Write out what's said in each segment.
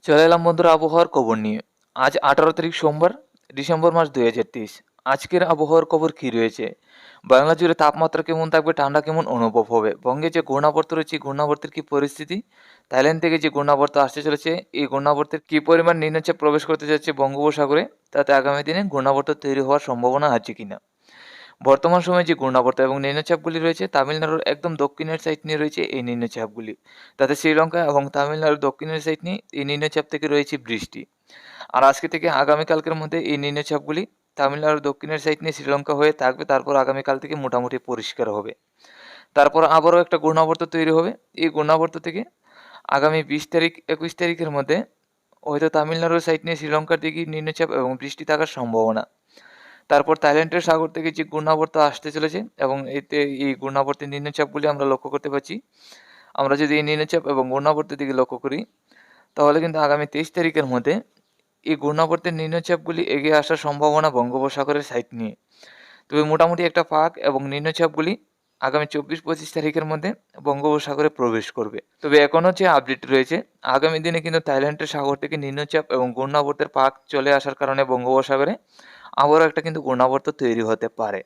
চলে এলাম বন্ধুরা আবহাওয়ার খবর নিয়ে। আজ 18 তারিখ সোমবার, ডিসেম্বর মাস 2023। আজকের আবহাওয়ার খবর কী রয়েছে? বাংলা জুড়ে তাপমাত্রা কেমন থাকবে, ঠান্ডা কেমন অনুভব হবে? বঙ্গে যে ঘূর্ণাবর্ত রয়েছে, এই ঘূর্ণাবর্তের কী পরিস্থিতি? থাইল্যান্ড থেকে যে ঘূর্ণাবর্ত আসতে চলেছে, এই ঘূর্ণাবর্তের কী পরিমাণ নিম্নচাপ প্রবেশ করতে যাচ্ছে বঙ্গোপসাগরে, তাতে আগামী দিনে ঘূর্ণাবর্ত তৈরি হওয়ার সম্ভাবনা আছে কিনা? বর্তমান সময়ে যে ঘূর্ণাবর্ত এবং নিম্নচাপগুলি রয়েছে, তামিলনাড়ুর একদম দক্ষিণের সাইড নিয়ে রয়েছে এই নিম্নচাপগুলি। তাতে শ্রীলঙ্কা এবং তামিলনাড়ুর দক্ষিণের সাইড নিয়ে এই নিম্নচাপ থেকে রয়েছে বৃষ্টি। আর আজকে থেকে আগামীকালকের মধ্যে এই নিম্নচাপগুলি তামিলনাড়ুর দক্ষিণের সাইড নিয়ে শ্রীলঙ্কা হয়ে থাকবে, তারপর আগামীকাল থেকে মোটামুটি পরিষ্কার হবে। তারপর আবারও একটা ঘূর্ণাবর্ত তৈরি হবে। এই ঘূর্ণাবর্ত থেকে আগামী 20 তারিখ 21 তারিখের মধ্যে হয়তো তামিলনাড়ুর সাইড নিয়ে শ্রীলঙ্কার দিকে নিম্নচাপ এবং বৃষ্টি থাকার সম্ভাবনা। তারপর থাইল্যান্ডের সাগর থেকে যে ঘূর্ণাবর্ত আসতে চলেছে এবং এতে এই ঘূর্ণাবর্তের নিম্নচাপগুলি আমরা লক্ষ্য করতে পারছি। আমরা যদি এই নিম্নচাপ এবং ঘূর্ণাবর্তের দিকে লক্ষ্য করি, তাহলে কিন্তু আগামী 23 তারিখের মধ্যে এই ঘূর্ণাবর্তের নিম্নচাপগুলি এগিয়ে আসার সম্ভাবনা বঙ্গোপসাগরের সাইড নিয়ে। তবে মোটামুটি একটা ফাঁক এবং নিম্নচাপগুলি আগামী 24-25 তারিখের মধ্যে বঙ্গোপসাগরে প্রবেশ করবে। তবে এখনও যে আপডেট রয়েছে, আগামী দিনে কিন্তু থাইল্যান্ডের সাগর থেকে নিম্নচাপ এবং ঘূর্ণাবর্তের ফাঁক চলে আসার কারণে বঙ্গোপসাগরে আবারও একটা কিন্তু ঘূর্ণাবর্ত তৈরি হতে পারে।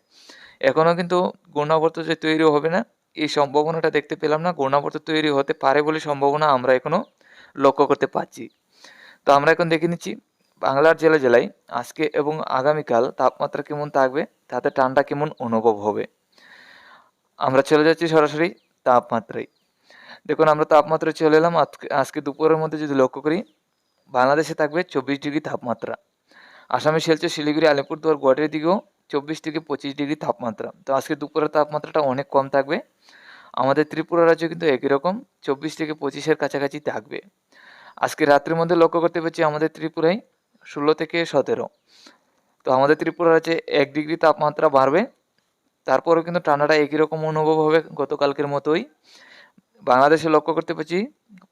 এখনও কিন্তু ঘূর্ণাবর্ত যে তৈরি হবে না, এই সম্ভাবনাটা দেখতে পেলাম না। ঘূর্ণাবর্ত তৈরি হতে পারে বলে সম্ভাবনা আমরা এখনও লক্ষ্য করতে পারছি। তো আমরা এখন দেখে নিচ্ছি বাংলার জেলায় জেলায় আজকে এবং আগামীকাল তাপমাত্রা কেমন থাকবে, তাতে ঠান্ডা কেমন অনুভব হবে। আমরা চলে যাচ্ছি সরাসরি তাপমাত্রায়। দেখুন আমরা তাপমাত্রায় চলে এলাম। আজকে দুপুরের মধ্যে যদি লক্ষ্য করি, বাংলাদেশে থাকবে 24 ডিগ্রি তাপমাত্রা। আসামে শিলচর, শিলিগুড়ি, আলিপুরদুয়ার, গুয়াহাটির দিকেও 24 থেকে 25 ডিগ্রি তাপমাত্রা। তো আজকে দুপুরের তাপমাত্রাটা অনেক কম থাকবে। আমাদের ত্রিপুরা রাজ্য কিন্তু একই রকম 24 থেকে 25-এর কাছাকাছি থাকবে। আজকে রাত্রির মধ্যে লক্ষ্য করতে পারছি আমাদের ত্রিপুরায় 16 থেকে 17। তো আমাদের ত্রিপুরা রাজ্যে 1 ডিগ্রি তাপমাত্রা বাড়বে। তারপরেও কিন্তু ঠান্ডাটা একই রকম অনুভব হবে গতকালকের মতোই। বাংলাদেশে লক্ষ্য করতে পারছি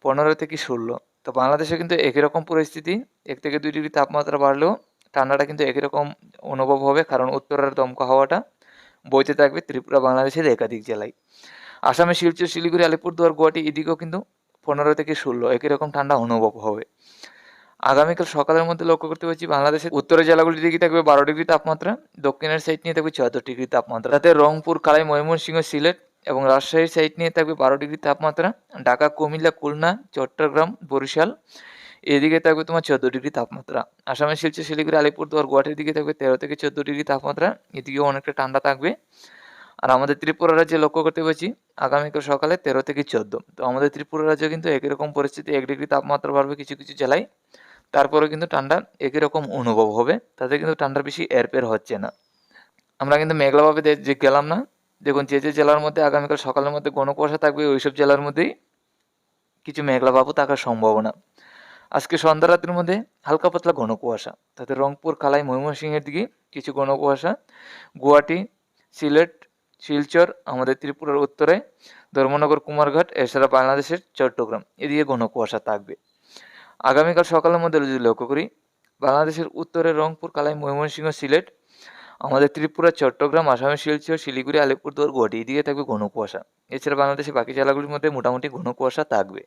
15 থেকে 16। তো বাংলাদেশে কিন্তু একই রকম পরিস্থিতি, 1 থেকে 2 ডিগ্রি তাপমাত্রা বাড়লেও ঠান্ডাটা কিন্তু একই রকম অনুভব হবে, কারণ উত্তরের দমকা হাওয়াটা বইতে থাকবে ত্রিপুরা বাংলাদেশের একাধিক জেলায়। আসামে শিলচর, শিলিগুড়ি, আলিপুরদুয়ার, গুয়াহাটি এদিকেও কিন্তু 15 থেকে 16 একই রকম ঠান্ডা অনুভব হবে। আগামীকাল সকালের মধ্যে লক্ষ্য করতে পারছি বাংলাদেশের উত্তরের জেলাগুলির দিকে থাকবে 12 ডিগ্রি তাপমাত্রা, দক্ষিণের সাইড নিয়ে থাকবে 14 ডিগ্রি তাপমাত্রা। তাতে রংপুর, কালাই, ময়মনসিংহ, সিলেট এবং রাজশাহীর সাইড নিয়ে থাকবে 12 ডিগ্রি তাপমাত্রা। ঢাকা, কুমিল্লা, খুলনা, চট্টগ্রাম, বরিশাল এদিকে থাকবে তোমার 14 ডিগ্রি তাপমাত্রা। আসামের শিলচর, শিলিগুড়ি, আলিপুরদুয়ার, গুয়াহাটির দিকে থাকবে 13 থেকে 14 ডিগ্রি তাপমাত্রা। এদিকেও অনেকটা ঠান্ডা থাকবে। আর আমাদের ত্রিপুরা রাজ্যে লক্ষ্য করতে পারছি আগামীকাল সকালে 13 থেকে 14। তো আমাদের ত্রিপুরা রাজ্যে কিন্তু একই রকম পরিস্থিতি, 1 ডিগ্রি তাপমাত্রা বাড়বে কিছু কিছু জেলায়। তারপরে কিন্তু ঠান্ডা একই রকম অনুভব হবে, তাতে কিন্তু ঠান্ডার বেশি এরপের হচ্ছে না। আমরা কিন্তু মেঘলাভাবে যে গেলাম না। দেখুন যে যে জেলার মধ্যে আগামীকাল সকালের মধ্যে ঘন কুয়াশা থাকবে, ওইসব জেলার মধ্যেই কিছু মেঘলাভাবও থাকার সম্ভাবনা। আজকে সন্ধ্যা রাত্রির মধ্যে হালকা পাতলা ঘন কুয়াশা, তাতে রংপুর, কালাই, ময়মনসিংহের দিকে কিছু ঘন কুয়াশা, গুয়াহাটি, সিলেট, শিলচর, আমাদের ত্রিপুরার উত্তরে ধর্মনগর, কুমারঘাট, এছাড়া বাংলাদেশের চট্টগ্রাম এদিকে ঘন কুয়াশা থাকবে। আগামীকাল সকালের মধ্যে যদি লক্ষ্য করি, বাংলাদেশের উত্তরে রংপুর, কালাই, ময়মনসিংহ, সিলেট, আমাদের ত্রিপুরা, চট্টগ্রাম, আসামের শিলচর, শিলিগুড়ি, আলিপুরদুয়ার, গুয়াহাটি এদিকে থাকবে ঘন কুয়াশা। এছাড়া বাংলাদেশের বাকি জেলাগুলির মধ্যে মোটামুটি ঘন কুয়াশা থাকবে।